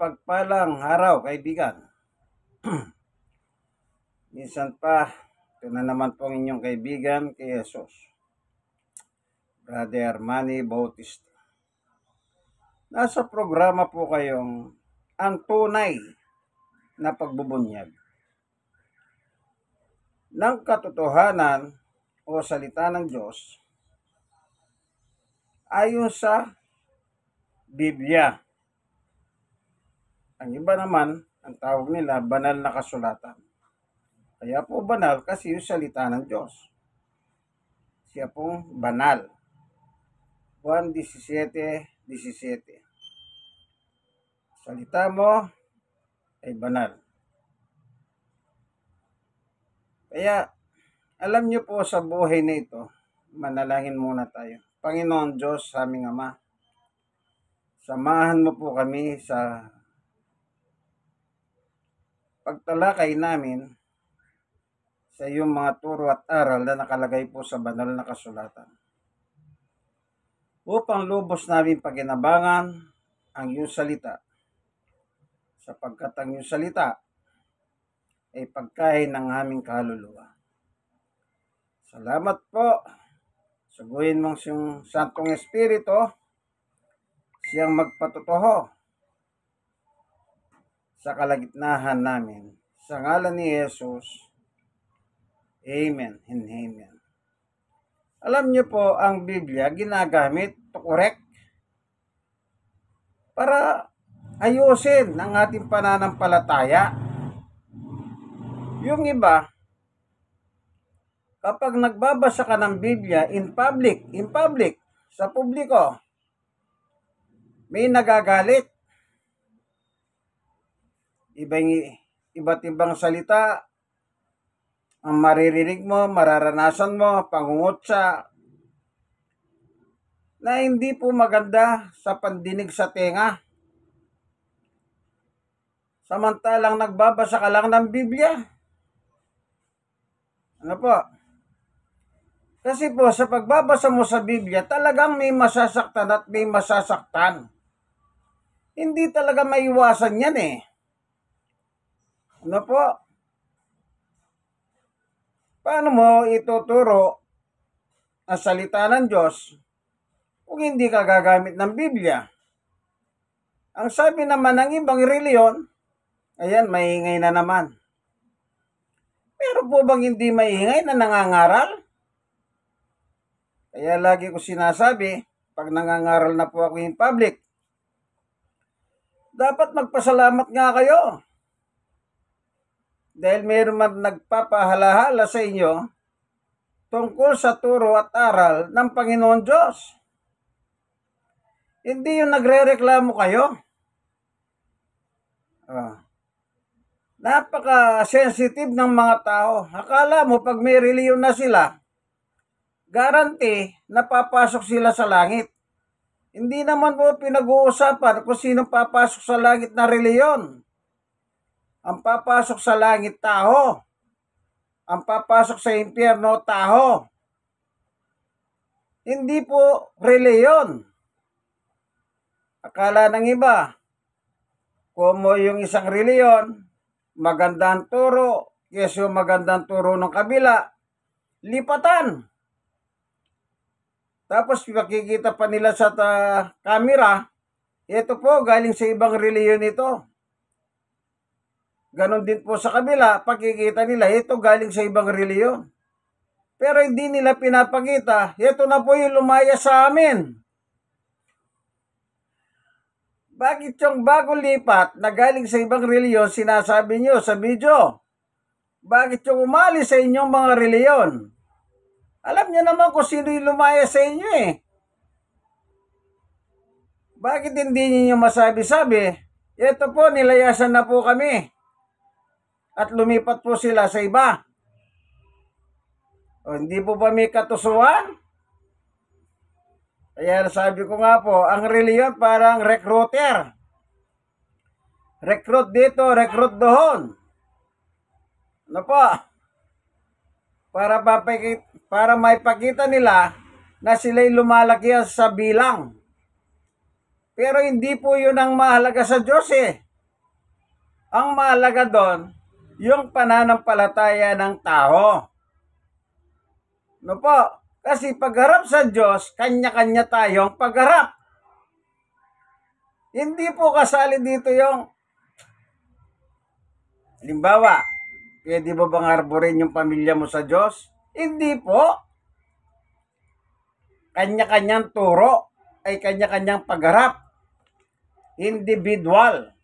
Mapagpalang araw, kaibigan. Minsan pa, ito na naman po ang inyong kaibigan kay Jesus, Brother Manny Bautista. Nasa programa po kayong ang tunay na pagbubunyag ng katotohanan o salita ng Diyos ayon sa Biblia. Ang iba naman, ang tawag nila, banal na kasulatan. Kaya po banal kasi yung salita ng Diyos. Siya pong banal. Juan 17:17. Salita mo ay banal. Kaya, alam niyo po sa buhay na ito, manalangin muna tayo. Panginoon Diyos, aming Ama, samahan mo po kami sa pagtalakay namin sa iyong mga turo at aral na nakalagay po sa banal na kasulatan. Upang lubos namin paginabangan ang iyong salita, sapagkat ang iyong salita ay pagkain ng aming kaluluwa. Salamat po. Suguhin mong siyang Santong Espiritu, siyang magpatutuho sa kalagitnaan namin. Sa ngalan ni Jesus, Amen and Amen. Alam niyo po, ang Biblia ginagamit to correct para ayusin ang ating pananampalataya. Yung iba, kapag nagbabasa ka ng Biblia in public, sa publiko, may nagagalit. Iba't ibang salita ang maririnig mo, mararanasan mo, pangungutsa, na hindi po maganda sa pandinig sa tenga. Samantalang nagbabasa ka lang ng Biblia. Ano po? Kasi po sa pagbabasa mo sa Biblia, talagang may masasaktan at may masasaktan. Hindi talaga maiwasan yan eh. Ano po? Paano mo ituturo ang salita ng Diyos kung hindi ka gagamit ng Biblia? Ang sabi naman ng ibang reliyon, ayan, maingay na naman. Pero po bang hindi maingay na nangangaral? Kaya lagi ko sinasabi, pag nangangaral na po ako in public, dapat magpasalamat nga kayo. Dahil mayroon man nagpapahalahala sa inyo tungkol sa turo at aral ng Panginoon Diyos. Hindi yung nagre-reklamo kayo. Napaka-sensitive ng mga tao. Akala mo pag may reliyon na sila, guarantee na papasok sila sa langit. Hindi naman po pinag-uusapan kung sino papasok sa langit na reliyon. Ang papasok sa langit, tao. Ang papasok sa impyerno, tao. Hindi po reliyon. Akala ng iba, kung mo yung isang reliyon, magandang turo, yes yung magandang turo ng kabila, lipatan. Tapos makikita pa nila sa camera, ito po galing sa ibang reliyon ito. Ganon din po sa kabila, pakikita nila, ito galing sa ibang reliyon. Pero hindi nila pinapakita, ito na po yung lumaya sa amin. Bakit yung bagong lipat na galing sa ibang reliyon, sinasabi nyo sa video? Bakit yung umalis sa inyong mga reliyon? Alam nyo naman kung sino yung lumaya sa inyo eh. Bakit hindi niyo masabi-sabi? Ito po, nilayasan na po kami. At lumipat po sila sa iba. O, hindi po ba may katusuan? Kaya sabi ko nga po, ang reliyon parang recruiter. Recruit dito, recruit doon. Ano po? Para maipakita nila na sila'y lumalaki sa bilang. Pero hindi po yun ang mahalaga sa Diyos eh. Ang mahalaga doon, yung pananampalataya ng tao. No po? Kasi pagharap sa Diyos, kanya-kanya tayong pagharap. Hindi po kasali dito yung, halimbawa, pwede ba bang arborin yung pamilya mo sa Diyos? Hindi po. Kanya-kanyang turo ay kanya-kanyang pagharap. Individual.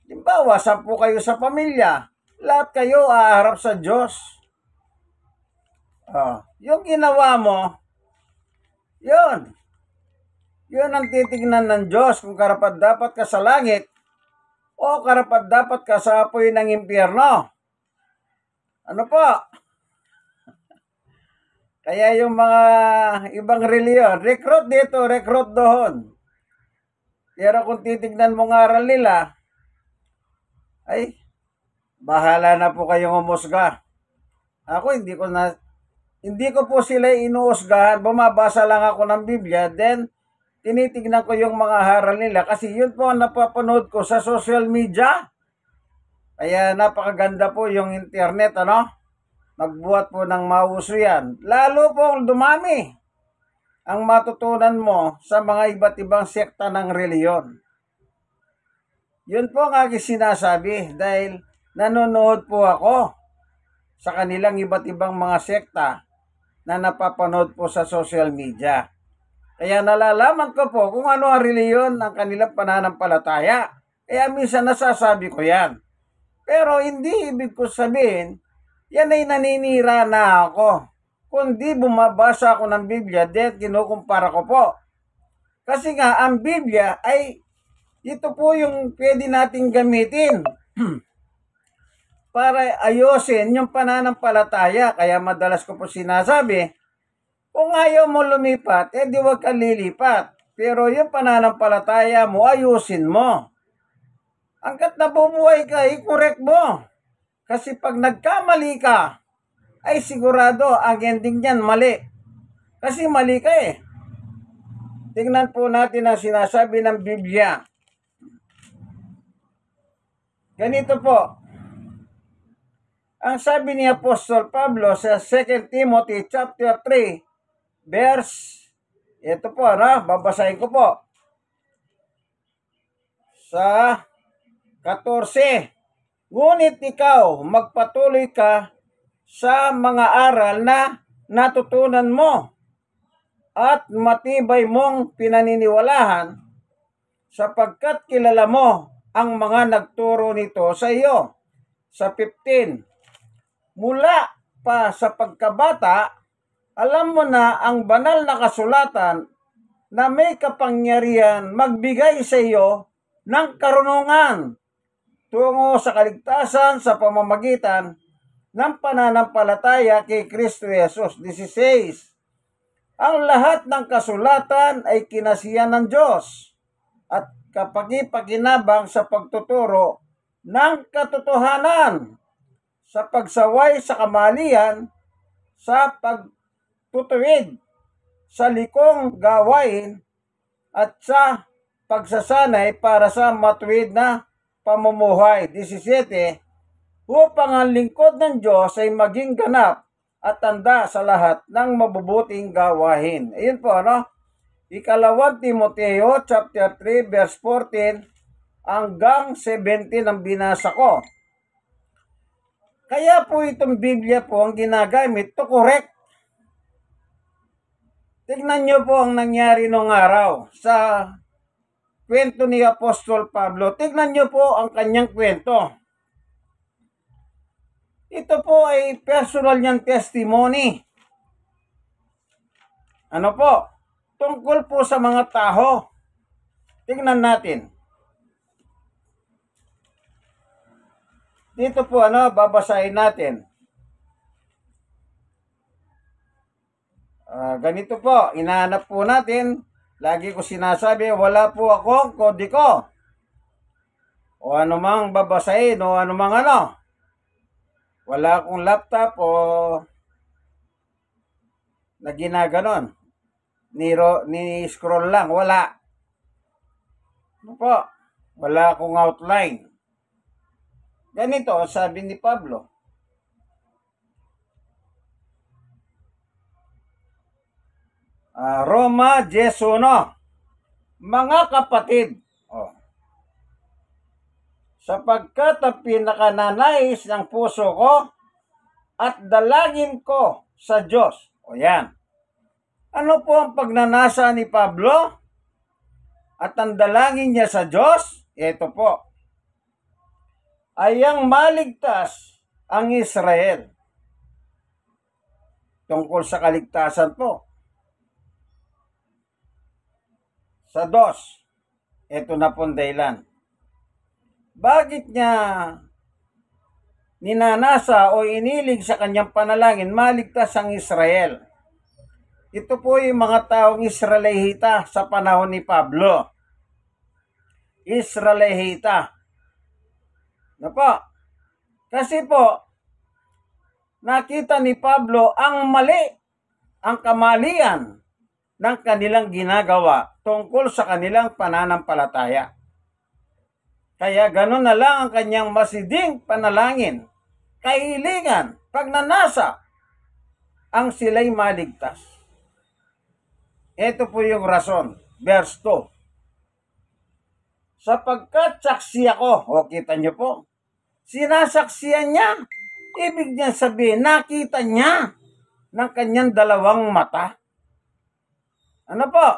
Halimbawa, 10 kayo sa pamilya, lahat kayo aharap sa Diyos. Yung ginawa mo, yun. Yun ang titignan ng Diyos kung karapat-dapat ka sa langit o karapat-dapat ka sa apoy ng impyerno. Ano po? Kaya yung mga ibang reliyon, recruit dito, recruit doon. Pero kung titignan mo ng aral nila, ay, bahala na po kayong umusga. Ako, hindi ko po sila inuusgahan. Bumabasa lang ako ng Biblia, then tinitignan ko yung mga haral nila kasi yun po ang napapanood ko sa social media. Kaya napakaganda po yung internet, ano? Magbuhat po ng mauso yan. Lalo pong dumami ang matutunan mo sa mga iba't ibang sekta ng reliyon. Yun po ang aking sinasabi dahil nanonood po ako sa kanilang iba't ibang mga sekta na napapanood po sa social media. Kaya nalalaman ko po kung ano ang reliyon ng kanilang pananampalataya. Kaya minsan nasasabi ko yan. Pero hindi ibig ko sabihin, yan ay naninira na ako. Kundi bumabasa ako ng Biblia, then kinukumpara ko po. Kasi nga, ang Biblia ay, ito po yung pwede nating gamitin para ayusin yung pananampalataya. Kaya madalas ko po sinasabi, kung ayaw mo lumipat, di wag ka lilipat. Pero yung pananampalataya mo, ayusin mo. Hanggat nabubuhay ka, i-correct mo. Kasi pag nagkamali ka, ay sigurado ang ending niyan mali. Kasi mali ka eh. Tingnan po natin ang sinasabi ng Biblia. Ganito po. Ang sabi ni Apostol Pablo sa 2 Timothy chapter 3, verse, ito po, babasahin ko po. Sa 14, ngunit ikaw, magpatuloy ka sa mga aral na natutunan mo at matibay mong pinaniniwalahan sapagkat kilala mo ang mga nagturo nito sa iyo. Sa 15, mula pa sa pagkabata, alam mo na ang banal na kasulatan na may kapangyarihan magbigay sa iyo ng karunungan tungo sa kaligtasan sa pamamagitan ng pananampalataya kay Kristo Jesus. 16. Ang lahat ng kasulatan ay kinasiyan ng Diyos at kapaki-pakinabang sa pagtuturo ng katotohanan, sa pagsaway sa kamalian, sa pagtutuwid, sa likong gawain, at sa pagsasanay para sa matuwid na pamumuhay. 17. Upang ang lingkod ng Diyos ay maging ganap at tanda sa lahat ng mabubuting gawain. Ayun po, Ikalawang Timoteo chapter 3 verse 14 hanggang 17 ang binasa ko. Kaya po itong Biblia po ang ginagamit to correct. Tignan nyo po ang nangyari nung araw sa kwento ni Apostol Pablo. Tignan nyo po ang kanyang kwento. Ito po ay personal niyang testimony. Ano po? Tungkol po sa mga tao. Tingnan natin. Dito po, babasahin natin. Ganito po, inahanap po natin. Lagi ko sinasabi, wala po akong kodiko. O anumang babasahin, o anumang Wala akong laptop o na ginaganon. Ni scroll lang, wala. Ano po? Wala akong outline. Ganito, sabi ni Pablo. Roma 10:1. Mga kapatid, sapagkat ang pinakananais ng puso ko at dalangin ko sa Diyos. Yan. Ano po ang pagnanasa ni Pablo? At ang dalangin niya sa Diyos? Ito po. Ayang maligtas ang Israel. Tungkol sa kaligtasan po. Sa dos. Ito na pong dahilan. Bakit niya ninanasa o inilig sa kanyang panalangin maligtas ang Israel? Ito po yung mga taong Israelita sa panahon ni Pablo. Israelita. Ano po? Kasi po, nakita ni Pablo ang mali, ang kamalian ng kanilang ginagawa tungkol sa kanilang pananampalataya. Kaya gano'n na lang ang kanyang masiding panalangin, kahilingan, pagnanasa, ang sila'y maligtas. Ito po yung rason, verse 2. Sapagkat saksi ako, kita nyo po, sinasaksiyan niya, ibig niya sabihin, nakita niya ng kanyang dalawang mata. Ano po?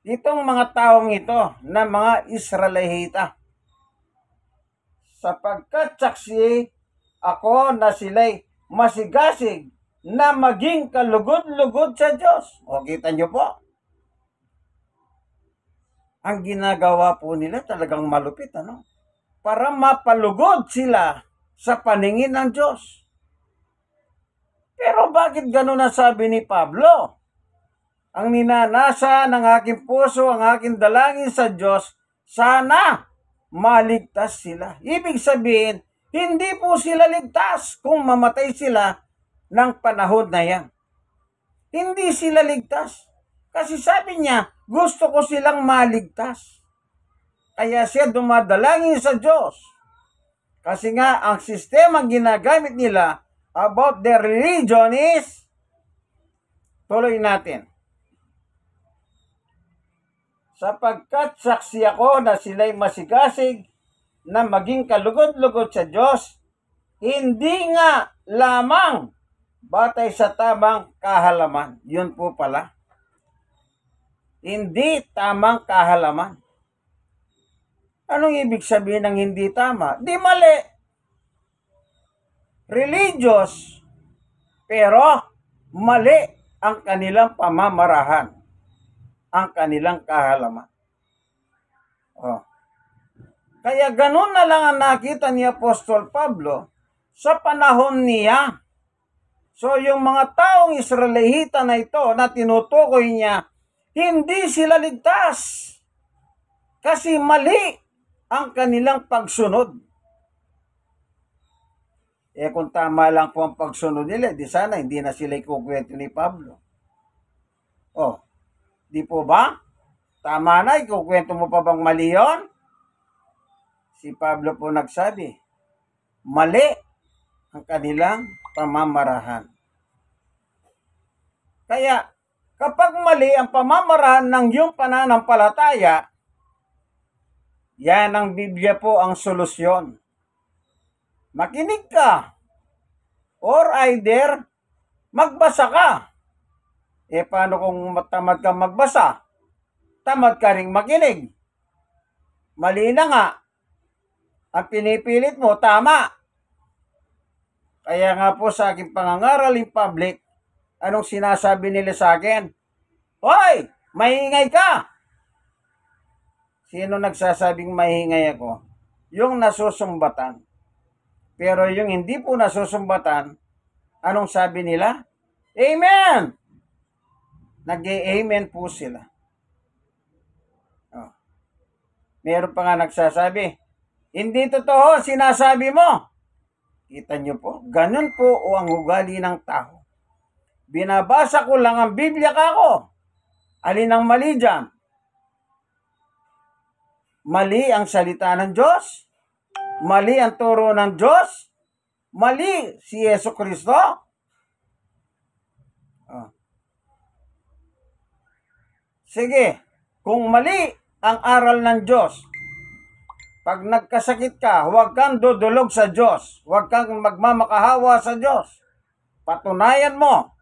Itong mga taong ito na mga Israelita. Sapagkat saksi ako na sila'y masigasig na maging kalugod-lugod sa Diyos. Kita nyo po? Ang ginagawa po nila talagang malupit, ano? Para mapalugod sila sa paningin ng Diyos. Pero bakit gano'n ang sabi ni Pablo? Ang ninanasa ng aking puso, ang aking dalangin sa Diyos, sana maligtas sila. Ibig sabihin, hindi po sila ligtas kung mamatay sila ng panahon na yan. Hindi sila ligtas. Kasi sabi niya, gusto ko silang maligtas. Kaya siya dumadalangin sa Diyos. Kasi nga, ang sistema ginagamit nila about their religion is, tuloy natin. Sapagkat saksi ako na sila'y masigasig na maging kalugod-lugod sa Diyos, hindi nga lamang batay sa tamang kahalaman. Yun po pala. Hindi tamang kahalaman. Anong ibig sabihin ng hindi tama? Di mali. Religious, pero mali ang kanilang pamamarahan, ang kanilang kahalaman. Kaya ganun na lang ang nakita ni Apostol Pablo sa panahon niya. So yung mga taong Israelita na ito na tinutukoy niya, hindi sila ligtas. Kasi mali ang kanilang pagsunod. Kung tama lang po ang pagsunod nila, di sana hindi na sila ikukwento ni Pablo. Di po ba? Tama na, ikukwento mo pa bang mali yun? Si Pablo po nagsabi, mali ang kanilang pamamarahan. Kaya, kapag mali ang pamamarahan ng iyong pananampalataya, yan ang Biblia po ang solusyon. Makinig ka, or either magbasa ka. Paano kung tamad ka magbasa? Tamad ka ring makinig. Mali na nga. Ang pinipilit mo, tama. Kaya nga po sa aking pangangaral in public, anong sinasabi nila sa akin? Hoy, maingay ka! Sino nagsasabing mahingay ako? Yung nasusumbatan. Pero yung hindi po nasusumbatan, anong sabi nila? Amen! Nag-amen po sila. Meron pa nga nagsasabi, hindi totoo sinasabi mo. Kita nyo po, ganun po o ang ugali ng tao. Binabasa ko lang ang Biblia kako. Alin ang mali dyan? Mali ang salita ng Diyos? Mali ang turo ng Diyos? Mali si Yesu Kristo? Oh. Sige, kung mali ang aral ng Diyos, pag nagkasakit ka, huwag kang dudulog sa Diyos. Huwag kang magmamakahawa sa Diyos. Patunayan mo,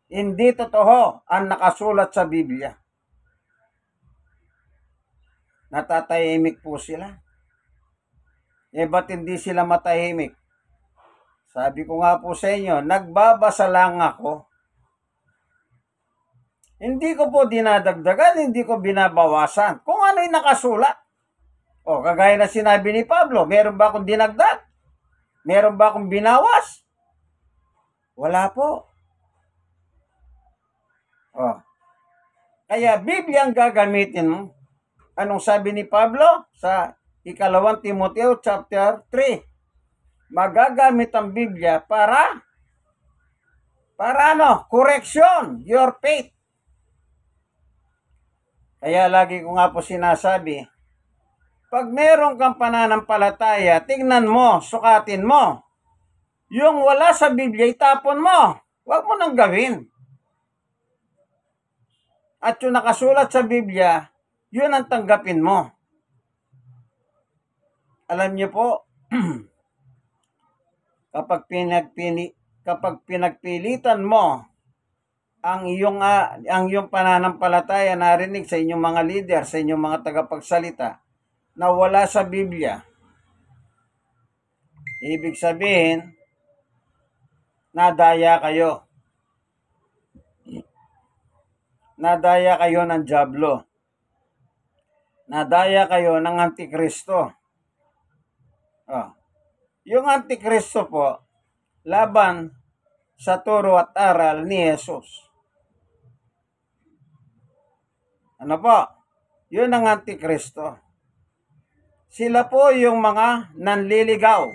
hindi totoo ang nakasulat sa Biblia. Natatahimik po sila. Ba't hindi sila matahimik? Sabi ko nga po sa inyo, nagbabasa lang ako. Hindi ko po dinadagdagan, hindi ko binabawasan. Kung ano'y nakasulat. Kagaya na sinabi ni Pablo, meron ba akong dinagdag? Meron ba akong binawas? Wala po. Kaya Biblia ang gagamitin mo. Anong sabi ni Pablo sa 2 Timoteo chapter 3? Magagamit ang Biblia para correction, your faith. Kaya lagi ko nga po sinasabi, pag meron kang pananampalataya, tingnan mo, sukatin mo. Yung wala sa Biblia, itapon mo. Huwag mo nang gawin. At yung nakasulat sa Biblia, yun ang tanggapin mo. Alam niyo po, kapag pinagpilitan mo ang iyong pananampalataya narinig sa inyong mga leader, sa inyong mga tagapagsalita, na wala sa Biblia, ibig sabihin, nadaya kayo. Nadaya kayo ng dyablo. Nadaya kayo ng Antikristo. Yung Antikristo po, laban sa turo at aral ni Jesus. Ano po? Yun ang Antikristo. Sila po yung mga nanliligaw.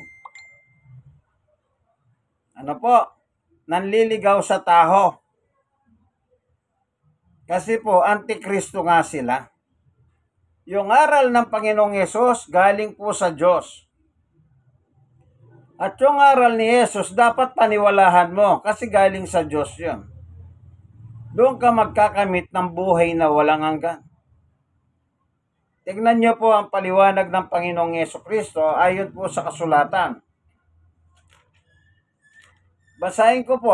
Ano po? Nanliligaw sa taho. Kasi po, Antikristo nga sila. Yung aral ng Panginoong Yesus galing po sa Diyos. At yung aral ni Yesus dapat paniwalahan mo kasi galing sa Diyos yun. Doon ka magkakamit ng buhay na walang hanggan. Tignan niyo po ang paliwanag ng Panginoong Jesucristo ayon po sa kasulatan. Basahin ko po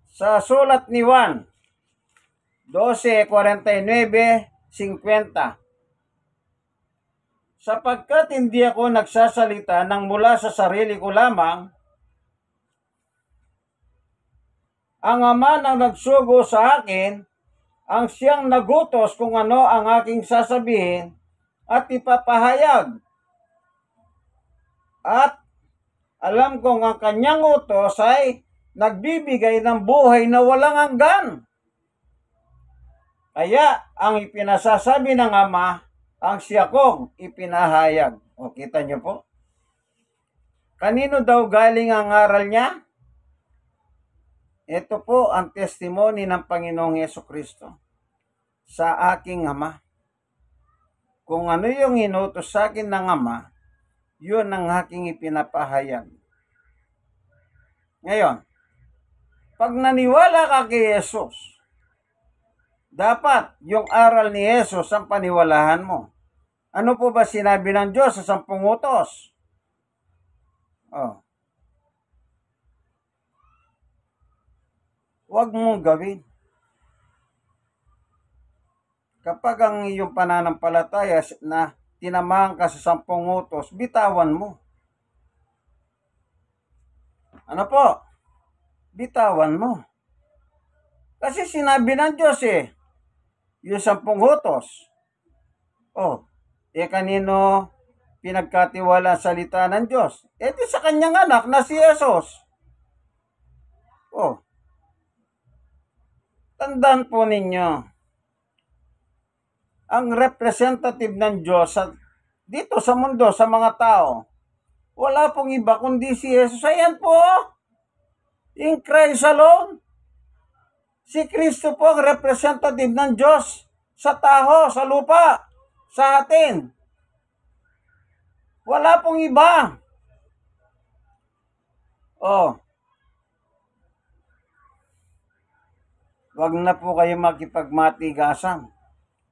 sa sulat ni Juan 12:49-50. Sapagkat hindi ako nagsasalita ng mula sa sarili ko lamang, ang Ama nang nagsugo sa akin, ang siyang nagutos kung ano ang aking sasabihin at ipapahayag. At alam kong ang kanyang utos ay nagbibigay ng buhay na walang hanggan. Kaya ang ipinasasabi ng Ama, ang siya kong ipinahayag. Kita niyo po? Kanino daw galing ang aral niya? Ito po ang testimony ng Panginoong Jesucristo sa aking Ama. Kung ano yung inutos sa akin ng Ama, yun ang aking ipinapahayag. Ngayon, pag naniwala ka kay Jesus, dapat yung aral ni Jesus ang paniwalahan mo. Ano po ba sinabi ng Diyos sa 10 utos? Huwag mong gawin. Kapag ang iyong pananampalataya na tinamaan ka sa 10 utos, bitawan mo. Ano po? Bitawan mo. Kasi sinabi ng Diyos yung 10 utos. Kanino pinagkatiwala salita ng Diyos? Di sa kanyang anak na si Jesus. Tandaan po ninyo, ang representative ng Diyos dito sa mundo, sa mga tao, wala pong iba kundi si Jesus. Ayan po, in Christ alone. Si Kristo po ang representative ng Diyos sa taho, sa lupa, sa atin. Wala pong iba. Oh, wag na po kayo makipagmatigasan.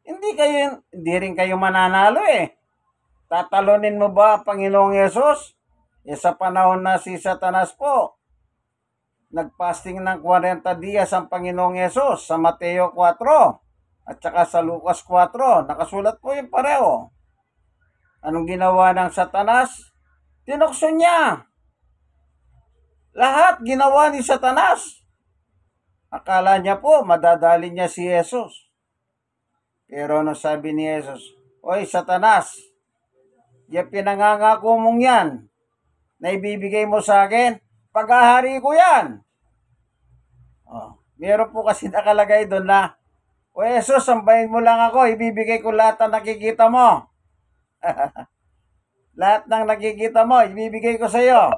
Hindi rin kayo mananalo eh. Tatalunin mo ba ang Panginoong Yesus? Sa panahon na si Satanas po, nagpasting ng 40 dias ang Panginoong Yesus sa Mateo 4 at saka sa Lucas 4. Nakasulat po yung pareho. Anong ginawa ng Satanas? Tinukso niya. Lahat ginawa ni Satanas. Akala niya po, madadali niya si Jesus. Pero ano sabi ni Jesus? Oy, Satanas, yung pinangangako mong yan, na ibibigay mo sa akin, paghahari ko yan. Meron po kasi nakalagay doon na, o Jesus, sambahin mo lang ako, ibibigay ko lahat ng nakikita mo. Lahat ng nakikita mo, ibibigay ko sa iyo.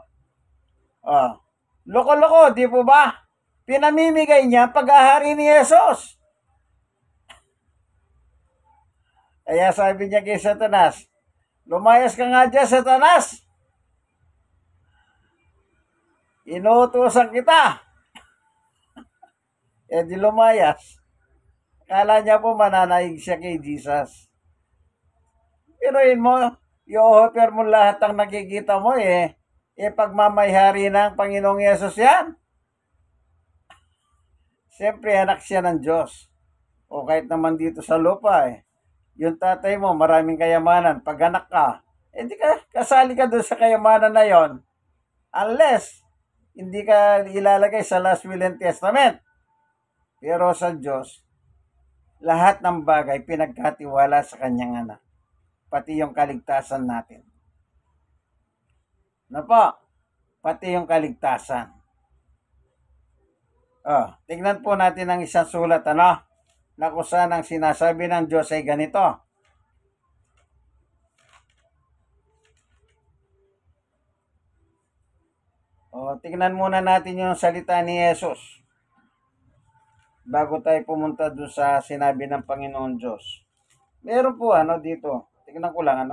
Loko-loko, di po ba? Pinamimigay niya paghahari ni Jesus. Kaya sabi niya kay Satanas, lumayas ka nga dyan, Satanas. Inuutosan kita. Di lumayas. Kala niya po mananaig siya kay Jesus. Pero yun mo, i-offer mo lahat ng nakikita mo pagmamayari ng Panginoong Yesus yan. Siyempre, anak siya ng Diyos. O kahit naman dito sa lupa yung tatay mo, maraming kayamanan. Pag anak ka, di ka kasali ka doon sa kayamanan na yon. Unless, hindi ka ilalagay sa last will and testament. Pero sa Diyos, lahat ng bagay pinagkatiwala sa kanyang anak. Pati yung kaligtasan natin. Ano po? Pati yung kaligtasan. Tingnan po natin ang isang sulat, na kung saan ang sinasabi ng Diyos ay ganito. Tingnan muna natin yung salita ni Jesus bago tayo pumunta doon sa sinabi ng Panginoon Diyos. Meron po dito. Tingnan ko lang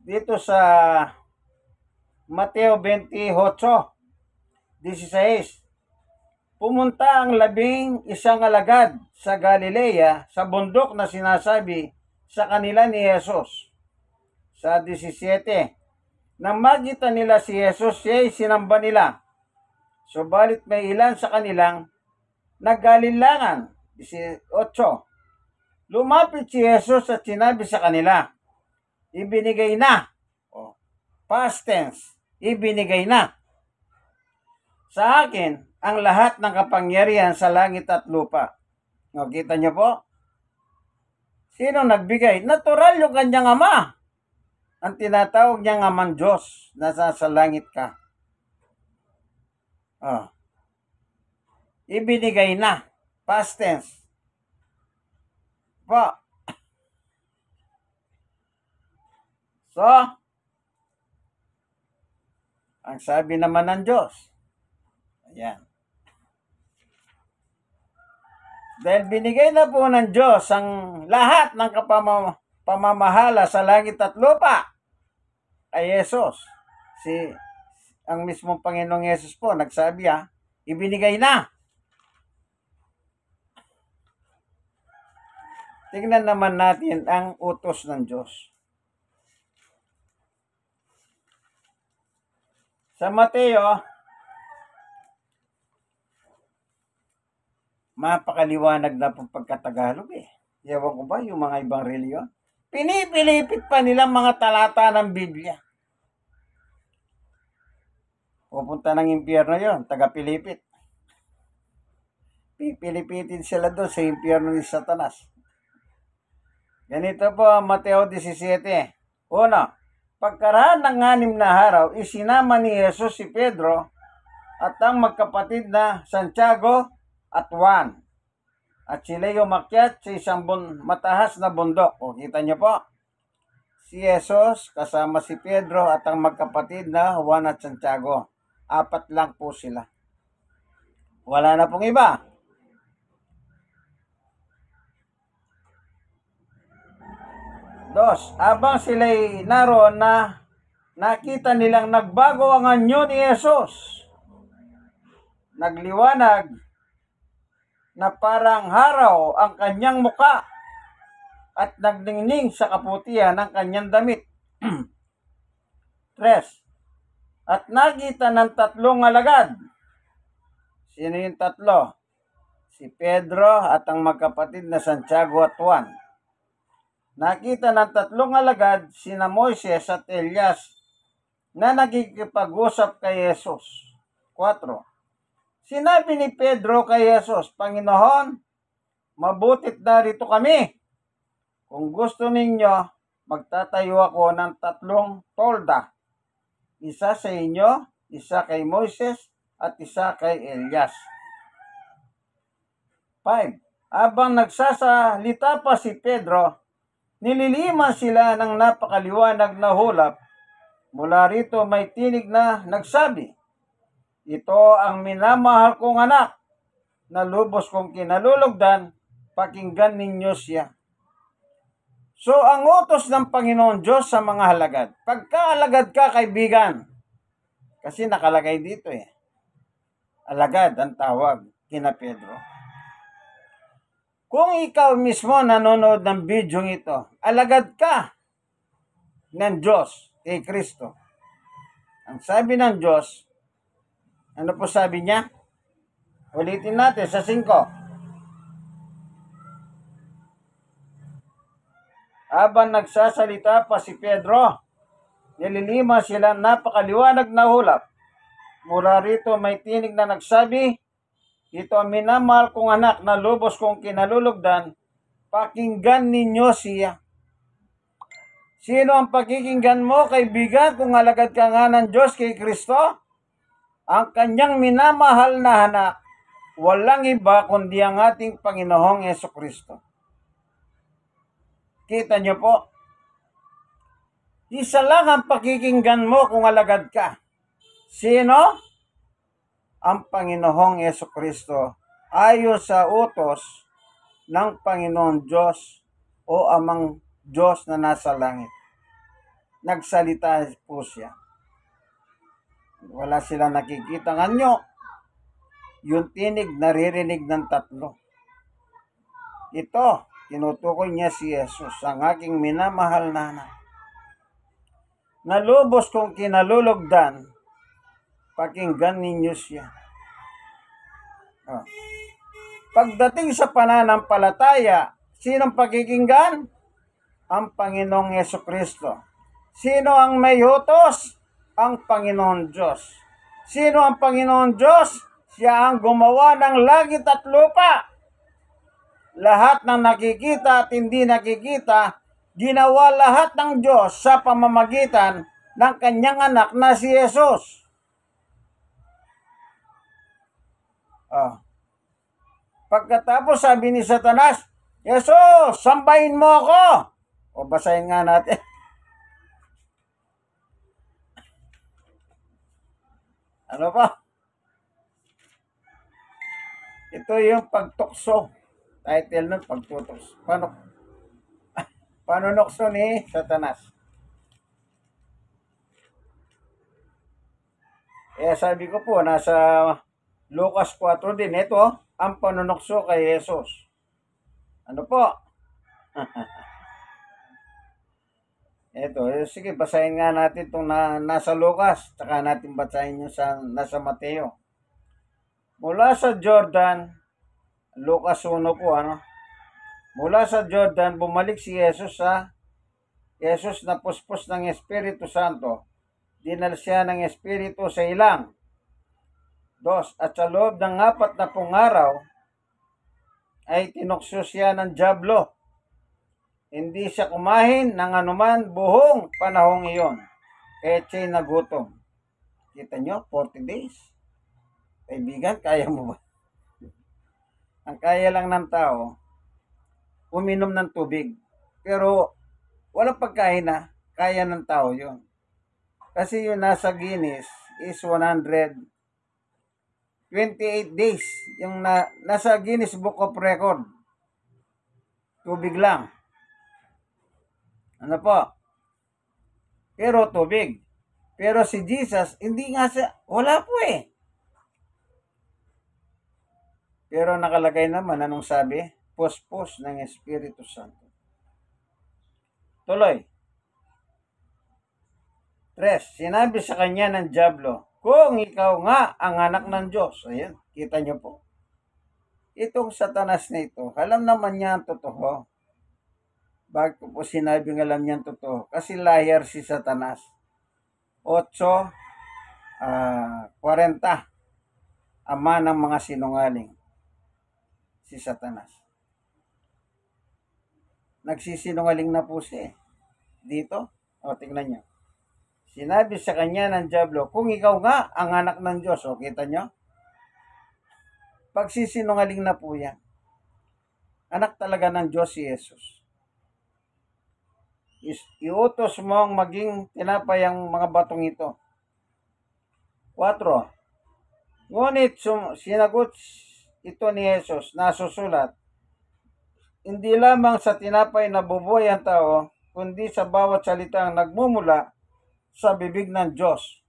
Dito sa Mateo 28:16. Pumunta ang 11 alagad sa Galilea sa bundok na sinasabi sa kanila ni Jesus. Sa 17, nang makita nila si Jesus, siya'y sinamba nila. Subalit may ilan sa kanilang naggalinlangan. 18, lumapit si Jesus at sinabi sa kanila, ibinigay na. Past tense, ibinigay na sa akin ang lahat ng kapangyarihan sa langit at lupa. Kita niyo po? Sino nagbigay? Natural yung kanyang ama. Ang tinatawag niyang amang Diyos, nasa sa langit ka. Ibinigay na. Past tense. Po. So, ang sabi naman ng Diyos, ayan. Dahil binigay na po ng Diyos ang lahat ng pamamahala sa langit at lupa ay Jesus. Ang mismong Panginoong Yesus po nagsabi ibinigay na. Tingnan naman natin ang utos ng Diyos. Sa Mateo, mapakaliwanag na pong pagkatagalog Ewan ko ba yung mga ibang reliyon? Pinipilipit pa nilang mga talata ng Biblia. Pupunta ng impyerno yon, taga-Pilipit. Pipilipitin sila doon sa impyerno ni Satanas. Ganito po ang Mateo 17. Una, pagkaraan ng 6 na araw, isinama ni Jesus si Pedro at ang magkapatid na Santiago at Juan. At sila'y umakyat sa isang mataas na bundok. Kita niyo po? Si Jesus kasama si Pedro at ang magkapatid na Juan at Santiago. 4 lang po sila. Wala na pong iba. Dos, abang sila'y naroon na nakita nilang nagbago ang anyo ni Jesus. Nagliwanag na parang haraw ang kanyang muka at nagdingning sa kaputihan ng kanyang damit. 3. At nakita ng tatlong alagad. Sino yung tatlo? Si Pedro at ang magkapatid na Santiago at Juan. Nakita ng tatlong alagad sina Moises at Elias na nagkikipag-usap kay Jesus. 4. Sinabi ni Pedro kay Jesus, Panginoon, mabutit narito kami. Kung gusto ninyo, magtatayo ako ng 3 tolda. Isa sa inyo, isa kay Moises, at isa kay Elias. 5. Habang nagsasalita pa si Pedro, nililiman sila ng napakaliwanag na hulap. Mula rito may tinig na nagsabi, ito ang minamahal kong anak, na lubos kong kinalulugdan, pakinggan ninyo siya. So, ang utos ng Panginoon Diyos sa mga halagad. Pagka-alagad ka, kaibigan, kasi nakalagay dito alagad ang tawag kina Pedro. Kung ikaw mismo nanonood ng video ito, alagad ka ng Diyos kay Kristo. Ang sabi ng Diyos, ano po sabi niya? Ulitin natin sa 5. Habang nagsasalita pa si Pedro, nililima sila napakaliwanag na hulap. Mula rito may tinig na nagsabi, ito ang minamahal kong anak na lubos kong kinalulugdan, pakinggan ninyo siya. Sino ang pakikinggan mo, kaibigan, kung alagad ka nga ng Diyos kay Kristo? Ang kanyang minamahal na anak, walang iba kundi ang ating Panginoong Jesucristo. Kita niyo po, isa lang ang pakikinggan mo kung alagad ka. Sino? Ang Panginoong Jesucristo ayon sa utos ng Panginoon Diyos o Amang Diyos na nasa langit. Nagsalita po siya. Wala silang nakikita ng anyo. Yung tinig naririnig ng 3. Ito, tinutukoy niya si Jesus, ang aking minamahal na anak. Nalubos kong kinalulugdan, pakinggan ninyo siya. Pagdating sa pananampalataya, sinong pakikinggan? Ang Panginoong Jesucristo. Sino ang may utos? Ang Panginoon Diyos. Sino ang Panginoon Diyos? Siya ang gumawa ng langit at lupa. Lahat ng nakikita at hindi nakikita, ginawa lahat ng Diyos sa pamamagitan ng kanyang anak na si Jesus. Pagkatapos sabi ni Satanas, Jesus, sambahin mo ako. O basahin nga natin. Ano pa? Ito yung pagtukso. Title nun, pagtutukso. Panunokso ni Satanas. Kaya sabi ko po, nasa Lucas 4 din. Ito, ang panunokso kay Jesus. Ano po? Ito, sige, basahin nga natin itong nasa Lucas, tsaka natin basahin yung nasa Mateo. Mula sa Jordan, Lucas 1 po, Mula sa Jordan, bumalik si Jesus na puspos ng Espiritu Santo. Dinala siya ng Espiritu sa ilang. 2. At sa loob ng 40 araw, ay tinukso siya ng dyablo. Hindi siya kumain ng anuman buong panahong iyon. Kaya siya'y nagutom. Kita nyo, 40 days. Kaibigan, kaya mo ba? Ang kaya lang ng tao, uminom ng tubig. Pero, walang pagkain kaya ng tao yun. Kasi yung nasa Guinness is 100 28 days. Yung nasa Guinness Book of Record. Tubig lang. Ano po? Pero tubig. Pero si Jesus, hindi nga siya, wala po eh. Pero nakalagay naman, anong sabi? Puspos ng Espiritu Santo. Tuloy. 3. Sinabi sa kanya ng dyablo, kung ikaw nga ang anak ng Diyos. Ayan, kita nyo po. Itong Satanas na ito, alam naman niya ang totoo. Bakit ko po sinabing alam niya ang totoo? Kasi liar si Satanas. 8:40. Ama ng mga sinungaling. Si Satanas. Nagsisinungaling na po siya. Dito, tingnan nyo. Sinabi sa kanya ng dyablo, kung ikaw nga ang anak ng Diyos. Kita nyo? Pagsisinungaling na po yan. Anak talaga ng Diyos si Jesus. Iutos mong maging tinapay ang mga batong ito. 4. Ngunit sinagot ito ni Jesus na susulat, hindi lamang sa tinapay na bubuhay ang tao, kundi sa bawat salitang nagmumula sa bibig ng Diyos.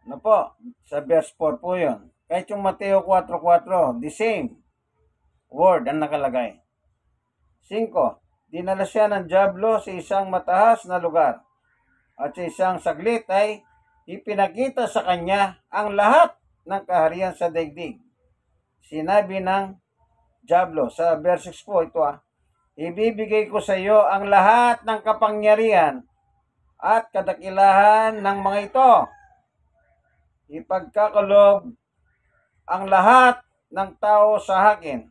Ano po? Sa verse 4 po yun. Kahit yung Mateo 4:4, the same word ang nakalagay. 5. Dinala siya ng dyablo sa isang mataas na lugar. At sa isang saglit ay ipinakita sa kanya ang lahat ng kaharian sa daigdig. Sinabi ng dyablo sa verse 6 po ito, ibibigay ko sa iyo ang lahat ng kapangyarihan at kadakilahan ng mga ito. Ipagkakalob ang lahat ng tao sa akin.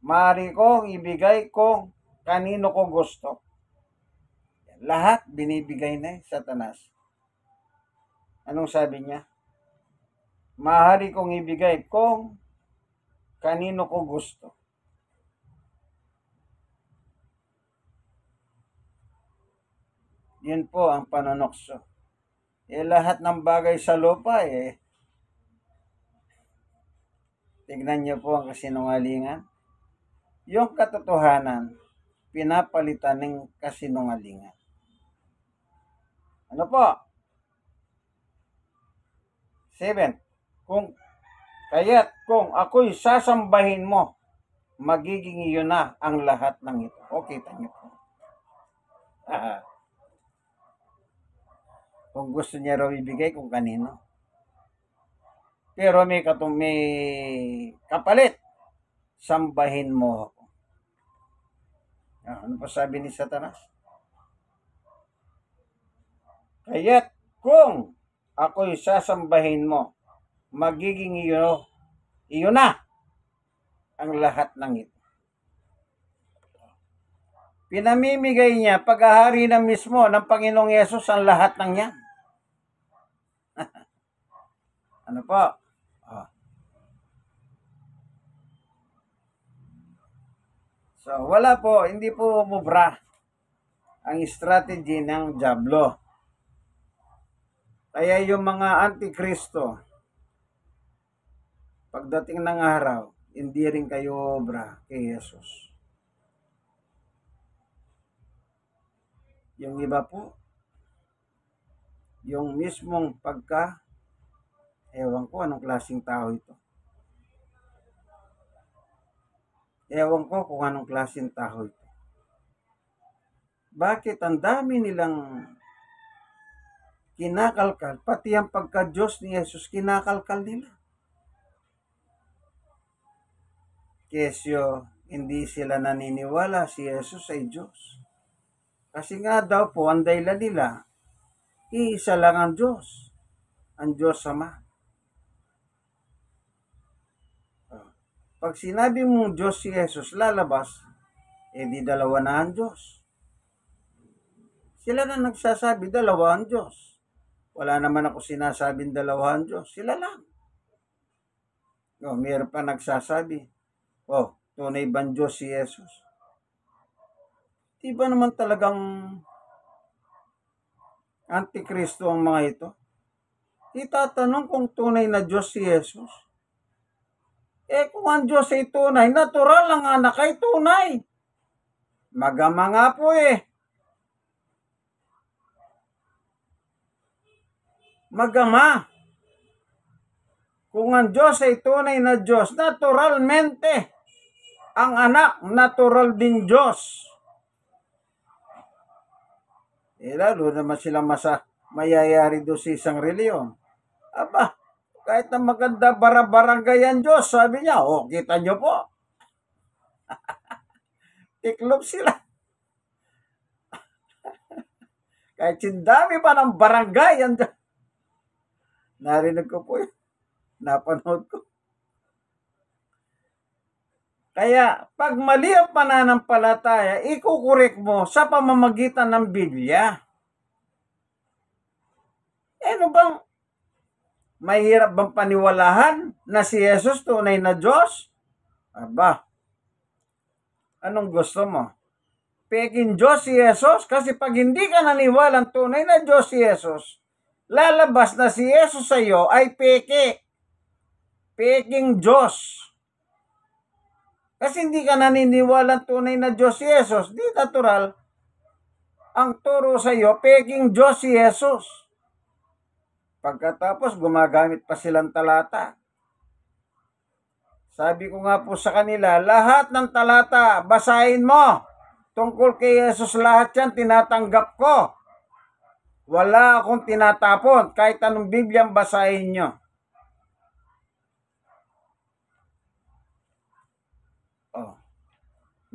Maaari kong ibigay kung kanino ko gusto. Lahat binibigay na Satanas. Anong sabi niya? Maaari kong ibigay kung kanino ko gusto. Yun po ang panonokso. Lahat ng bagay sa lupa tignan niyo po ang kasinungalingan. Yung katotohanan, pinapalitan ng kasinungalingan. Ano po? 7. Kung ako'y sasambahin mo, magiging iyon na ang lahat ng ito. Kita niyo po. Kung gusto niya raw ibigay kung kanino. Pero may kapalit. Sambahin mo ako. Ano pa sabi ni Satanas? Kaya't kung ako'y sasambahin mo, magiging iyo na ang lahat ng ito. Pinamimigay niya paghahari na mismo ng Panginoong Yesus ang lahat ng yan. Ano po? So, wala po, hindi po umubra ang strategy ng dyablo. Kaya yung mga antikristo, pagdating ng araw, hindi rin kayo obra kay Jesus. Yung iba po, yung mismong ewan ko anong klaseng tao ito. Ewan ko kung anong klaseng tao ito. Bakit ang dami nilang kinakalkal, pati ang pagka-Diyos ni Jesus, kinakalkal nila. Kesyo, hindi sila naniniwala si Jesus ay Diyos. Kasi nga daw po, ang dahilan nila, iisa lang ang Diyos. Ang Diyos Ama. Pag sinabi mong Diyos si Jesus lalabas, di dalawa na ang Diyos. Sila na nagsasabi, dalawa ang Diyos. Wala naman ako sinasabing dalawa ang Diyos. Sila lang. Mayroon pa nagsasabi, tunay bang Diyos si Jesus? Di ba naman talagang antikristo ang mga ito? itatanong kung tunay na Diyos si Jesus. Kung ang Diyos ay tunay, natural ang anak ay tunay. Magama nga po Magama. Kung ang Diyos ay tunay na Diyos, naturalmente, ang anak, natural din Diyos. Lalo naman sila mayayari doon sa isang reliyon. Aba, kahit na maganda barabarangay ang Diyos, sabi niya, kita nyo po. Tiklop sila. Kahit sindami pa ng barangay ang Diyos. Narinig ko po yun. Napanood ko. Kaya, pag mali ang pananampalataya, ikukorek mo sa pamamagitan ng Biblia. Ano bang, mahirap bang paniwalahan na si Jesus tunay na Diyos? Aba, anong gusto mo? Peking Diyos si Jesus? Kasi pag hindi ka naniwalang tunay na Diyos si Jesus, lalabas na si Jesus sa iyo ay peke. Peking Diyos. Kasi hindi ka naniniwalang tunay na Diyos si Jesus, di natural ang turo sa iyo, peking Diyos si Jesus. Pagkatapos, gumagamit pa silang talata. Sabi ko nga po sa kanila, lahat ng talata, basahin mo. Tungkol kay Jesus, lahat yan tinatanggap ko. Wala akong tinatapon, kahit anong Bibliang basahin nyo.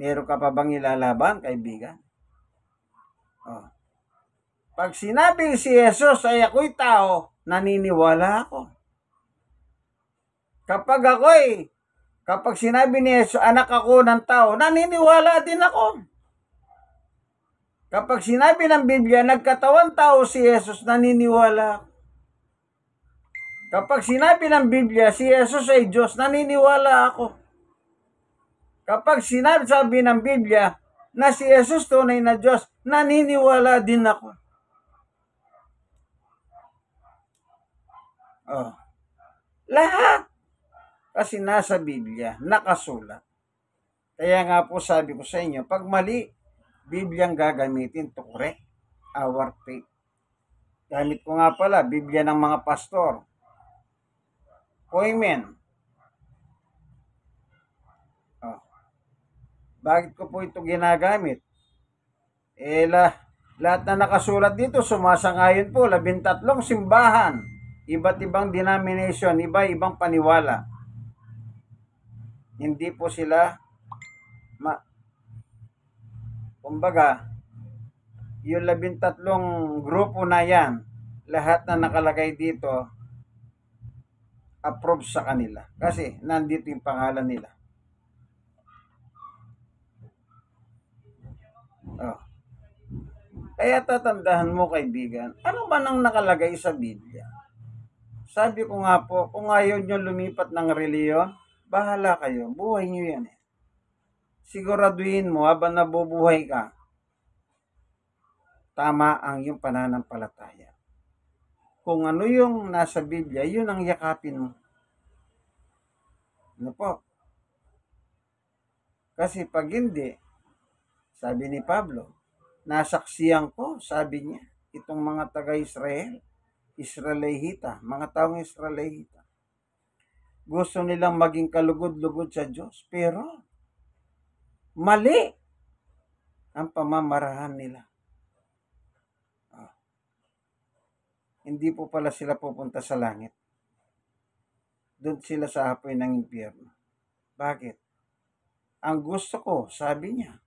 Meron ka pa bang ilalaban, kaibigan? Pag sinabing si Jesus ay ako'y tao, naniniwala ako. Kapag sinabi ni Jesus, anak ako ng tao, naniniwala din ako. Kapag sinabi ng Biblia, nagkatawan tao si Jesus, naniniwala ako. Kapag sinabi ng Biblia, si Jesus ay Diyos, naniniwala ako. Kapag sinabi ng Biblia na si Jesus tunay na Diyos, naniniwala din ako. Lahat. Kasi nasa Biblia, nakasulat. Kaya nga po sabi ko sa inyo, pag mali, Bibliang gagamitin to correct our faith. Gamit ko nga pala, Biblia ng mga pastor. Amen. Bakit ko po ito ginagamit? Lahat na nakasulat dito, sumasangayon po, 13 simbahan. Iba't ibang denomination, iba-ibang paniwala. Hindi po sila, kumbaga, yung 13 grupo na yan, lahat na nakalagay dito, approve sa kanila. Kasi nandito yung pangalan nila. Kaya tatandaan mo, kaibigan, ano man ang nakalagay sa Biblia? Sabi ko nga po, kung ayaw nyo lumipat ng reliyon, bahala kayo. Buhay nyo yan Siguraduhin mo habang nabubuhay ka, tama ang iyong pananampalataya. Kung ano yung nasa Biblia, yun ang yakapin mo. Ano po? Kasi pag hindi, sabi ni Pablo, nasaksiyan ko, sabi niya, itong mga taga-Israel, Israelita, mga taong Israelita, gusto nilang maging kalugod-lugod sa Diyos, pero mali ang pamamarahan nila. Hindi po pala sila pupunta sa langit. Doon sila sa apoy ng impyerno. Bakit? Ang gusto ko, sabi niya,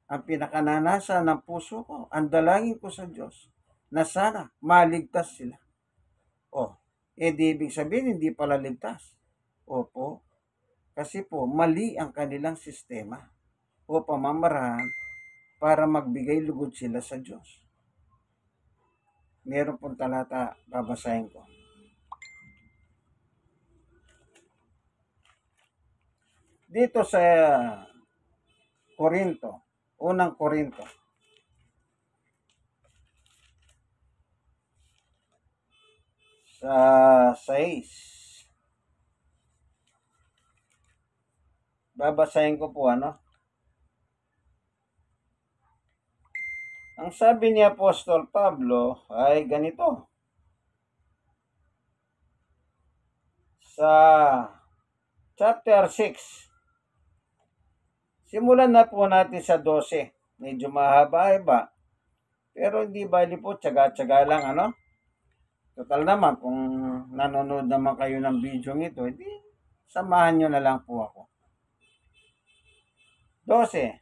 ang pinakananasa ng puso ko, ang dalangin ko sa Diyos, na sana maligtas sila. Di ibig sabihin, hindi pala ligtas. Opo, kasi po, mali ang kanilang sistema o pamamaraan para magbigay lugod sila sa Diyos. Meron pong talata, babasahin ko. Dito sa Korinto, unang Korinto. sa 6. Babasahin ko po Ang sabi ni Apostol Pablo ay ganito. Sa chapter 6. Simulan na po natin sa 12. Medyo mahaba-haba. Pero hindi bali po, tsaga-tsaga lang, Total naman, kung nanonood naman kayo ng video ito, hindi, samahan nyo na lang po ako. 12.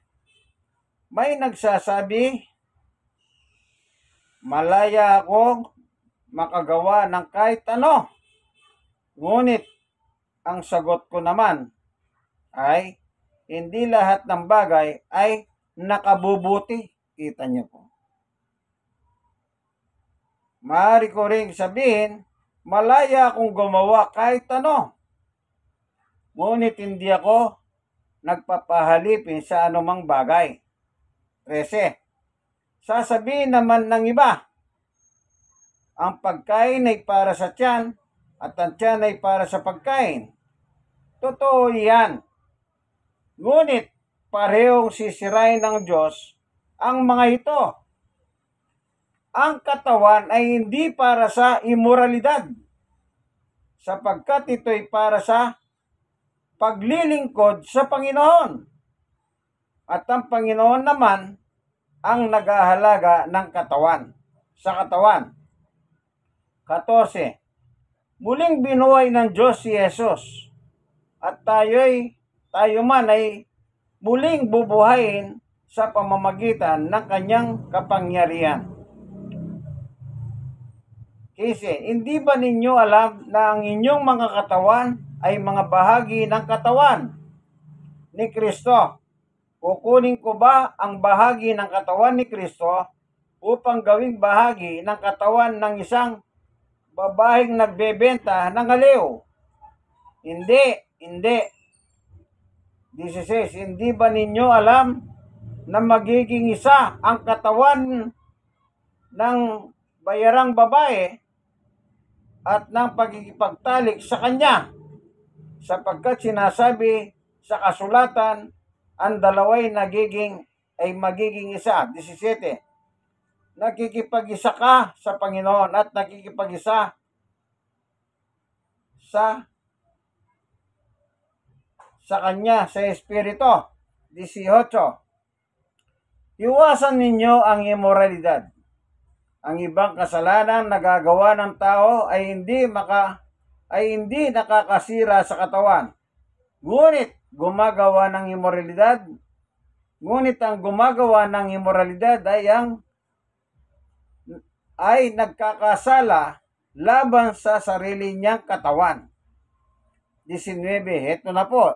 May nagsasabi, malaya akong makagawa ng kahit ano. Ngunit, ang sagot ko naman ay, hindi lahat ng bagay ay nakabubuti. Kita niyo po. Maaari ko ring sabihin, malaya akong gumawa kahit ano. Ngunit hindi ako nagpapahalipin sa anumang bagay. 13. Sasabihin naman ng iba, ang pagkain ay para sa tiyan at ang tiyan ay para sa pagkain. Totoo yan. Ngunit parehong sisirain ng Diyos ang mga ito. Ang katawan ay hindi para sa imoralidad, sapagkat ito'y para sa paglilingkod sa Panginoon. At ang Panginoon naman ang naghahalaga ng katawan, sa katawan. 14. Muling binuhay ng Diyos si Jesus, at tayo man ay muling bubuhayin sa pamamagitan ng kanyang kapangyarihan. Kasi, hindi ba ninyo alam na ang inyong mga katawan ay mga bahagi ng katawan ni Kristo? Kukunin ko ba ang bahagi ng katawan ni Kristo upang gawing bahagi ng katawan ng isang babaeng nagbebenta ng aliw? Hindi. 16. Hindi ba ninyo alam na magiging isa ang katawan ng bayarang babae at ng pagkikipagtalik sa kanya, sapagkat sinasabi sa kasulatan, ang dalawa'y magiging isa. 17. Nakikipag-isa ka sa Panginoon at nakikipag-isa sa Kanya, sa Espiritu. 18. Iwasan ninyo ang immoralidad. Ang ibang kasalanan na gagawa ng tao ay hindi nakakasira sa katawan. Ngunit ang gumagawa ng immoralidad ay nagkakasala laban sa sarili niyang katawan. 19. Ito na po.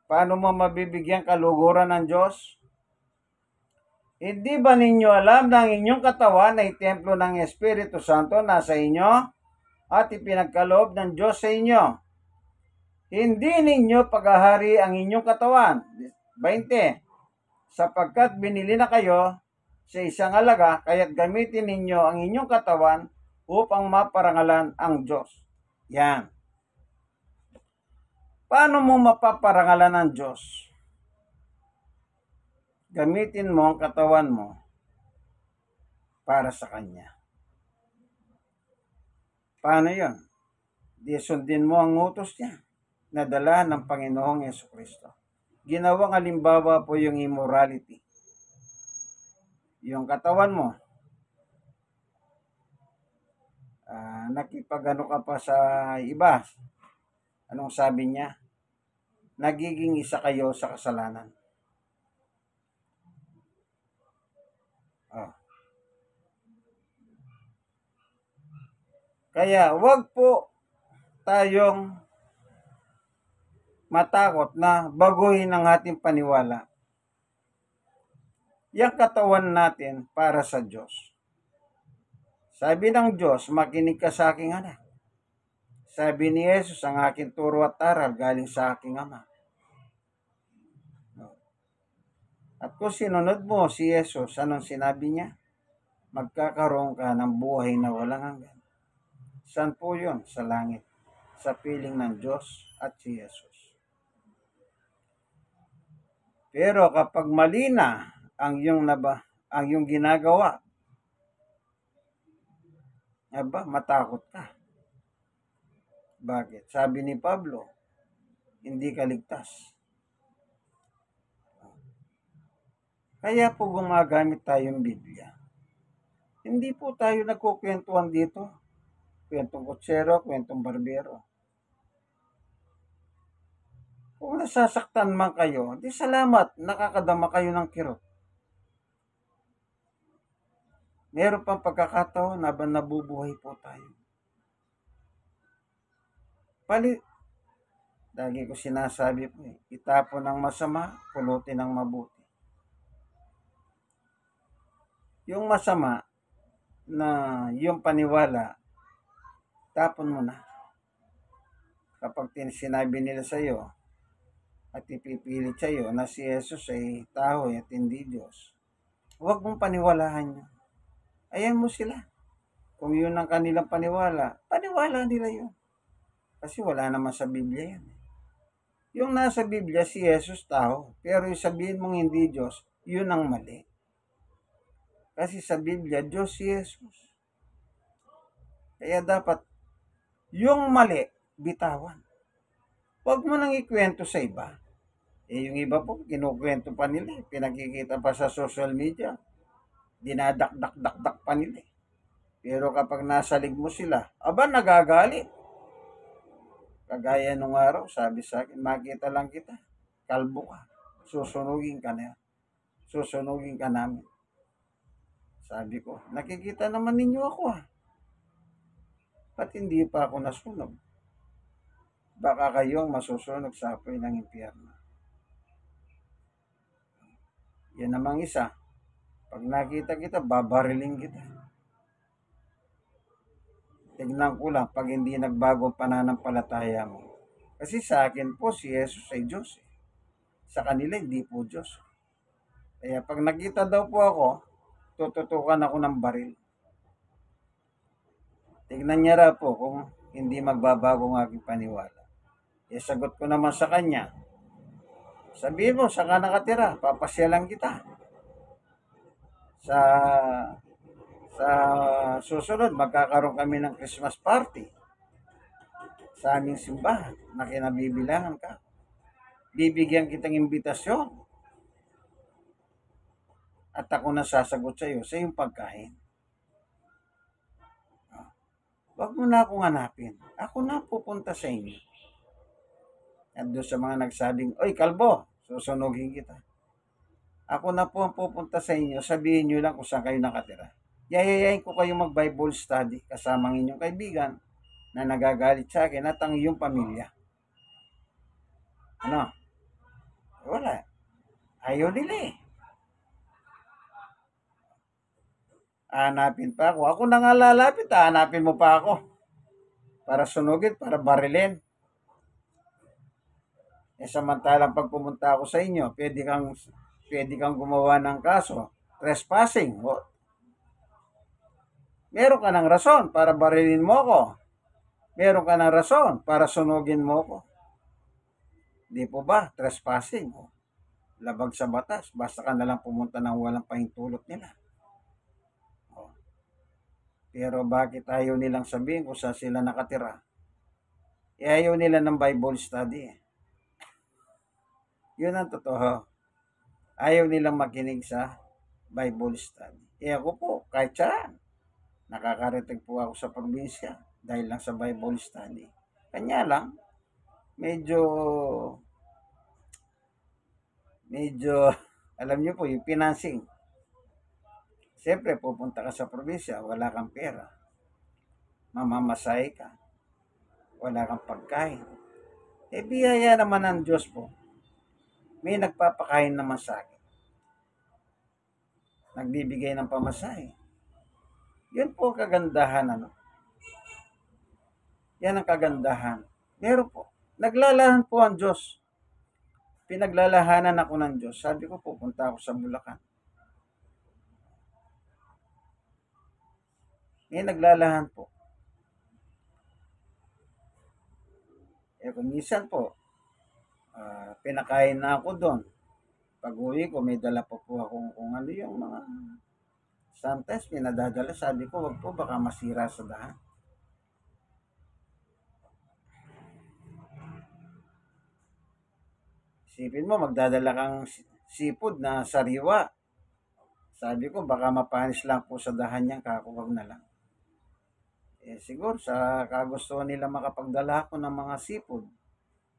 Paano mo mabibigyan kaluguran ng Diyos? Hindi ba ninyo alam na ang inyong katawan ay templo ng Espiritu Santo nasa inyo at ipinagkaloob ng Diyos sa inyo? Hindi ninyo paghahari ang inyong katawan. 20. Sapagkat binili na kayo sa isang halaga, kaya't gamitin ninyo ang inyong katawan upang maparangalan ang Diyos. Yan. Paano mo mapaparangalan ang Diyos? Gamitin mo ang katawan mo para sa Kanya. Paano yun? Di sundin mo ang utos niya na dala ng Panginoong Jesucristo. Ginawang halimbawa po yung immorality. Yung katawan mo, nakipagano ka pa sa iba. Anong sabi niya? Nagiging isa kayo sa kasalanan. Kaya wag po tayong matakot na baguhin ang ating paniwala. Yang katawan natin para sa Diyos. Sabi ng Diyos, makinig ka sa aking anak. Sabi ni Jesus, ang aking turo at aral galing sa aking Ama. At kung sinunod mo si Jesus, anong sinabi niya? Magkakaroon ka ng buhay na walang hanggan. Saan po yun? Sa langit. Sa piling ng Diyos at si Jesus. Pero kapag mali na ang iyong ginagawa, matakot ka. Bakit? Sabi ni Pablo, hindi ka ligtas. Kaya po gumagamit tayong Biblia. Hindi po tayo nagkukwentuhan dito. Kwentong kutsero, kwentong barbero. Kung nasasaktan man kayo, di salamat, nakakadama kayo ng kirot. Meron pang pagkakataon na nabubuhay po tayo. Lagi ko sinasabi po itapon ng masama, pulutin ng mabuti. Yung masama na yung paniwala, tapon mo na. Kapag sinabi nila sa iyo at ipipilit sa iyo na si Jesus ay tao at hindi Diyos, huwag mong paniwalaan yun. Ayan mo sila. Kung yun ang kanilang paniwala nila yun. Kasi wala naman sa Biblia yan. Yung nasa Biblia, si Jesus tao. Pero yung sabihin mong hindi Diyos, yun ang mali. Kasi sa Biblia, Diyos si Jesus. Kaya dapat, yung mali, bitawan. Huwag mo nang ikwento sa iba. Yung iba po, kinukwento pa nila. Pinakikita pa sa social media. Dinadak-dak-dak-dak pa nila. Pero kapag nasalig mo sila, nagagalit. Kagaya nung araw, sabi sa akin, makita lang kita, kalbo ka, susunugin ka na, susunugin ka namin. Sabi ko, nakikita naman ninyo ako Ba't hindi pa ako nasunog? Baka kayong masusunog sa apoy ng impyerno. Yan namang isa, pag nakita kita, babariling kita. Tignan ko lang pag hindi nagbago ang pananampalataya mo. Kasi sa akin po, si Jesus ay Diyos. Sa kanila, hindi po Diyos. Kaya pag nakita daw po ako, tututukan ako ng baril. Tignan niya raw po kung hindi magbabago ang aking paniwala. Sagot ko naman sa kanya, sabihin mo, saan ka nakatira? Papasyalan kita. Sa susunod, magkakaroon kami ng Christmas party sa aming simbahan na kinabibilangan ka. Bibigyan kitang imbitasyon. At ako na sasagot sa iyo sa iyong pagkain. Huwag mo na akong hanapin. Ako na pupunta sa inyo. At doon sa mga nagsabing, oy kalbo, susunugin kita. Ako na po ang pupunta sa inyo. Sabihin nyo lang kung saan kayo nakatira. Yayayain ko kayo mag-Bible study kasama ng inyong kaibigan na nagagalit sa akin at ang iyong pamilya. Ano? Wala. Ayaw nila Hanapin pa ako. Ako na nga lalapit, hanapin mo pa ako. Para sunugin, para barilin. Samantalang pag pumunta ako sa inyo, pwede kang gumawa ng kaso. Trespassing. Meron ka ng rason para barilin mo ako. Meron ka ng rason para sunugin mo ako. Di po ba? Trespassing. Labag sa batas. Basta ka nalang pumunta ng walang pahintulot nila. Pero bakit ayaw nilang sabihin kung saan sila nakatira? Ayaw nila ng Bible study. Yun ang totoo. Ayaw nilang makinig sa Bible study. Ako po, kahit saan. Nakakarating po ako sa probinsya dahil lang sa Bible study. Kanya lang, medyo, alam niyo po, yung financing. Siyempre, pupunta ka sa probinsya, wala kang pera. Mamamasahe ka. Wala kang pagkain. Biyaya naman ng Diyos po. May nagpapakain naman sa akin. Nagbibigay ng pamasahe. Yan po kagandahan, Yan ang kagandahan. Meron po. Naglalahan po ang Diyos. Pinaglalahanan ako ng Diyos. Sabi ko, pupunta ako sa Bulacan. May naglalahan po. Kung minsan po, pinakain na ako doon. Pag-uwi ko, may dala pa po akong kung ano yung mga sometimes pinadadala. Sabi ko, wag po, baka masira sa dahan. Isipin mo, magdadala kang seafood na sariwa. Sabi ko, baka mapanis lang po sa dahan niyan, kakuwag na lang. Siguro sa kagustuhan nila makapagdala ako ng mga seafood.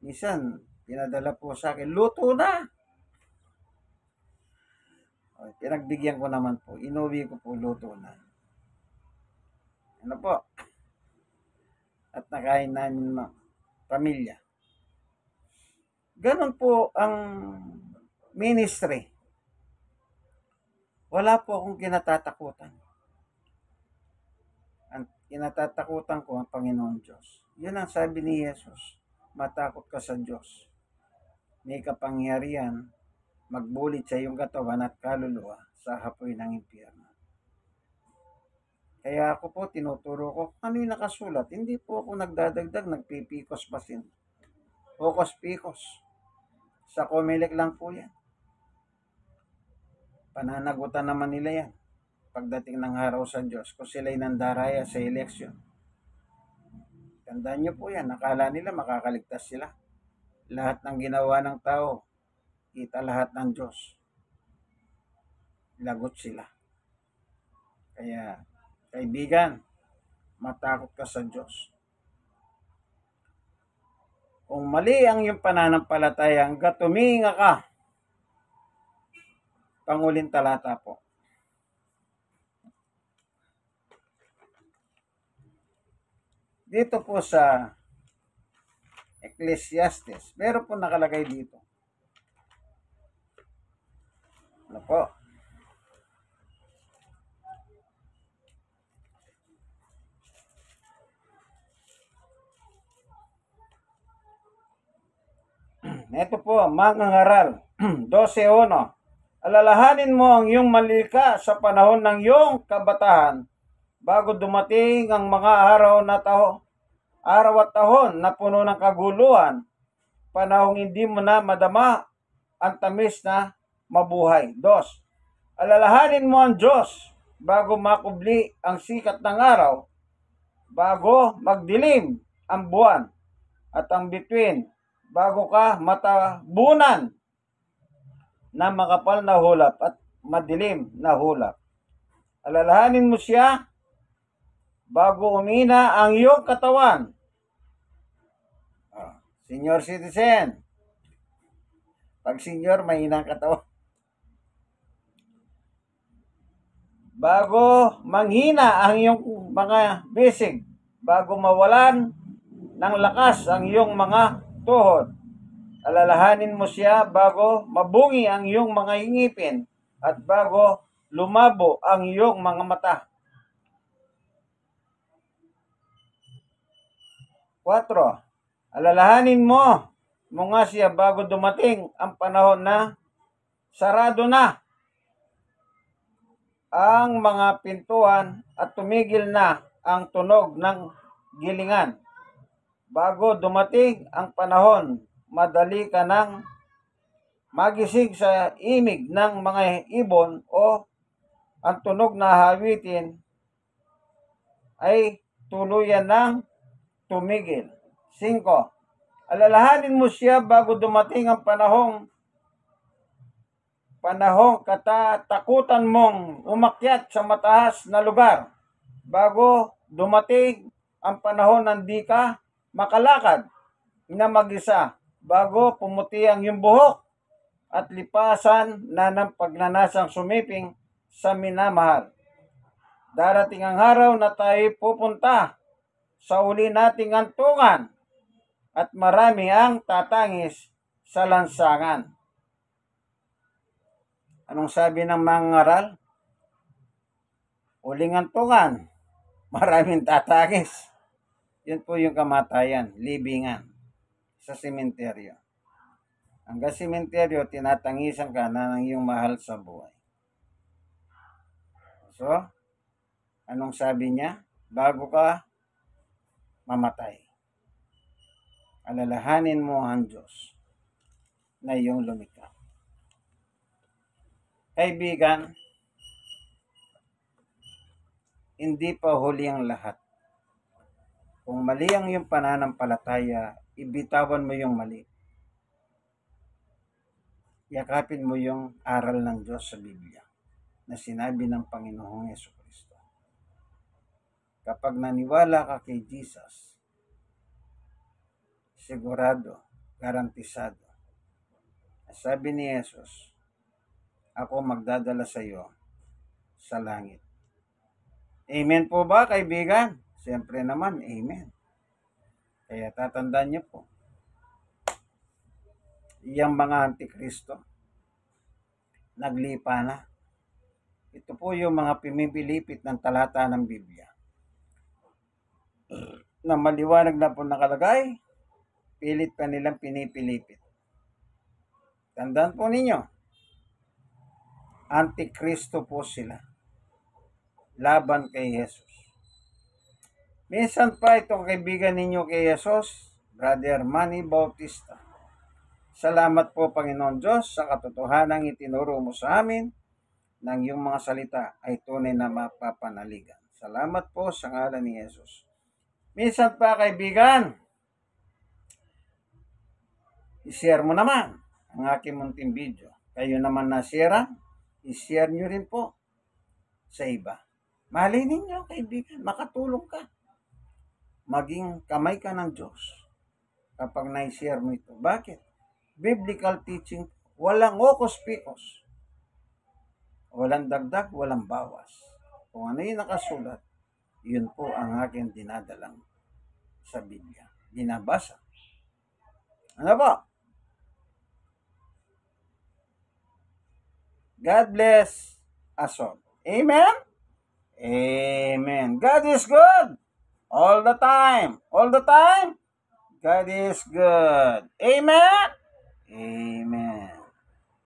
Minsan, pinadala po sa akin, luto na. Pinagbigyan ko naman po. Inuwi ko po, luto na. Ano po? At nakain namin pamilya. Ganon po ang ministry. Wala po akong kinatatakutan. Ang kinatatakutan ko ang Panginoon Diyos. Yun ang sabi ni Jesus. Matakot ka sa Diyos. May kapangyarihan magbulit sa iyong katawan at kaluluwa sa hapoy ng impyerno. Kaya ako po tinuturo ko ano yung nakasulat. Hindi po ako nagdadagdag, nagpipikos pasin. Focus-pikos. Sa Comelec lang po yan. Pananagutan naman nila yan. Pagdating ng araw sa Diyos, kung sila'y nandaraya sa eleksyon. Tandaan nyo po yan, nakala nila makakaligtas sila. Lahat ng ginawa ng tao, kita lahat ng Diyos. Lagot sila. Kaya, kaibigan, matakot ka sa Diyos. Kung mali ang iyong pananampalataya, hanggat tuminga ka, panguling talata po. Dito po sa Ecclesiastes, meron po nakalagay dito. Ano po? Ito po, mga ngaral. 12:1. Alalahanin mo ang iyong malika sa panahon ng iyong kabataan bago dumating ang mga araw at tahon na puno ng kaguluhan, panahong hindi mo na madama ang tamis na mabuhay. 2. Alalahanin mo ang Diyos bago makubli ang sikat ng araw, bago magdilim ang buwan at ang bituin, bago ka matabunan na makapal na hulap at madilim na hulap. Alalahanin mo siya bago umina ang iyong katawan. Senior citizen, pag senior, mahina ang katawan. Bago manghina ang iyong mga bisig, bago mawalan ng lakas ang iyong mga tuhod. Alalahanin mo siya bago mabungi ang iyong mga ngipin at bago lumabo ang iyong mga mata. 4. Alalahanin mo nga siya bago dumating ang panahon na sarado na ang mga pintuan at tumigil na ang tunog ng gilingan. Bago dumating ang panahon, madali ka nang magising sa imig ng mga ibon o ang tunog na hawitin ay tuluyan ng tumigil. 5. Alalahanin mo siya bago dumating ang panahong katatakutan mong umakyat sa mataas na lugar. Bago dumating ang panahon na di ka makalakad na mag-isa, bago pumuti ang iyong buhok at lipasan na ng pagnanasang sumiping sa minamahal. Darating ang araw na tayo pupunta sa uli nating antungan at marami ang tatangis sa lansangan. Anong sabi ng mga ngaral? Uling antungan, maraming tatangis. Yun po yung kamatayan, libingan sa sementeryo. Hanggang sementeryo, tinatangisan ka na ng iyong mahal sa buhay. So, anong sabi niya? Bago ka mamatay. Alalahanin mo ang Diyos na iyong lumikha. Kaibigan, hindi pa huli ang lahat. Kung mali ang iyong pananampalataya, ibitawan mo yung mali. Yakapin mo yung aral ng Diyos sa Biblia na sinabi ng Panginoong Jesucristo. Kapag naniwala ka kay Jesus, sigurado, garantisado. Sabi ni Jesus, ako magdadala sa iyo sa langit. Amen po ba, kaibigan? Siyempre naman, amen. Kaya tatandaan niyo po, iyang mga antikristo, naglipa na. Ito po yung mga pimipilipit ng talata ng Biblia. Na maliwanag na po nakalagay, pilit pa nilang pinipilipit. Tandaan po ninyo, antikristo po sila. Laban kay Jesus. Minsan pa itong kaibigan ninyo kay Jesus, Brother Manny Bautista. Salamat po Panginoon Diyos sa katotohanang itinuro mo sa amin ng iyong mga salita ay tunay na mapapanaligan. Salamat po sa ngalan ni Jesus. Minsan pa kaibigan, i-share mo naman ang aking munting video. Kayo naman na-share, i-share nyo rin po sa iba. Malay ninyo kaibigan, makatulong ka. Maging kamay ka ng Diyos kapag na-share mo ito. Bakit? Biblical teaching, walang okos-pikos. Walang dagdag, walang bawas. Kung ano yung nakasulat, yun po ang aking dinadalang sa Biblia. Binabasa. Ano po? God bless us all. Amen? Amen. God is good. All the time. All the time. God is good. Amen? Amen.